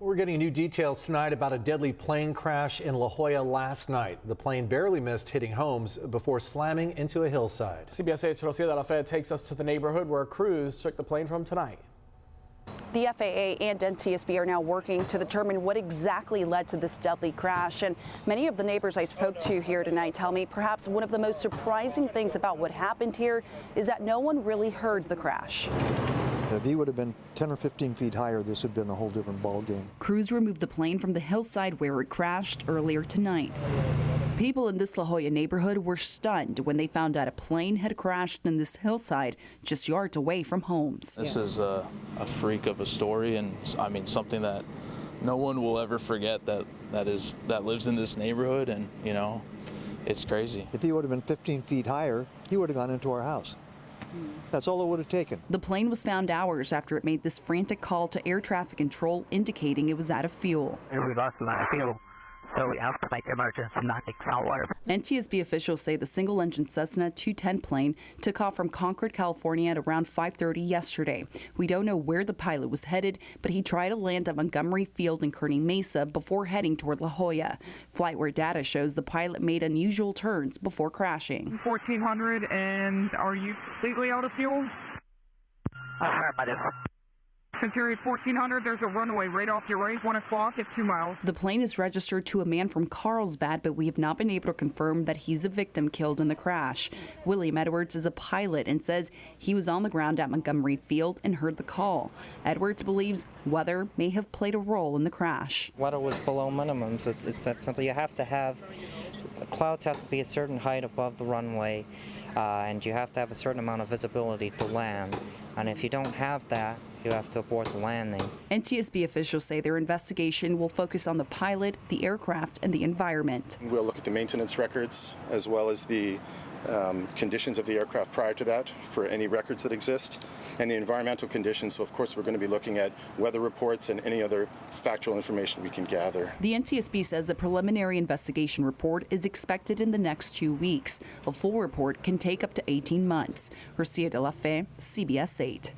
We're getting new details tonight about a deadly plane crash in La Jolla last night. The plane barely missed hitting homes before slamming into a hillside. CBS 8's Rocio de la Fe takes us to the neighborhood where crews took the plane from tonight. The FAA and NTSB are now working to determine what exactly led to this deadly crash. And many of the neighbors I spoke to here tonight tell me perhaps one of the most surprising things about what happened here is that no one really heard the crash. If he would have been 10 or 15 feet higher, this would have been a whole different ballgame. Crews removed the plane from the hillside where it crashed earlier tonight. People in this La Jolla neighborhood were stunned when they found out a plane had crashed in this hillside just yards away from homes. This is a freak of a story, and I mean something that no one will ever forget that lives in this neighborhood, and you know, it's crazy. If he would have been 15 feet higher, he would have gone into our house. That's all it would have taken. The plane was found hours after it made this frantic call to air traffic control indicating it was out of fuel. We lost a lot of fuel, so we have to make emergency landing saltwater. NTSB officials say the single-engine Cessna 210 plane took off from Concord, California at around 5:30 yesterday. We don't know where the pilot was headed, but he tried to land at Montgomery Field in Kearney Mesa before heading toward La Jolla. FlightWare data shows the pilot made unusual turns before crashing. 1400, and are you completely out of fuel? Century 1400, there's a runway right off your right, 1 o'clock at 2 miles. The plane is registered to a man from Carlsbad, but we have not been able to confirm that he's a victim killed in the crash. William Edwards is a pilot and says he was on the ground at Montgomery Field and heard the call. Edwards believes weather may have played a role in the crash. Weather was below minimums. It's that simple. You have to have, clouds have to be a certain height above the runway, and you have to have a certain amount of visibility to land. And if you don't have that, you have to abort the landing. NTSB officials say their investigation will focus on the pilot, the aircraft, and the environment. We'll look at the maintenance records as well as the conditions of the aircraft prior to that for any records that exist, and the environmental conditions. So of course we're going to be looking at weather reports and any other factual information we can gather. The NTSB says a preliminary investigation report is expected in the next 2 weeks. A full report can take up to 18 months. Rocio de la Fe, CBS 8.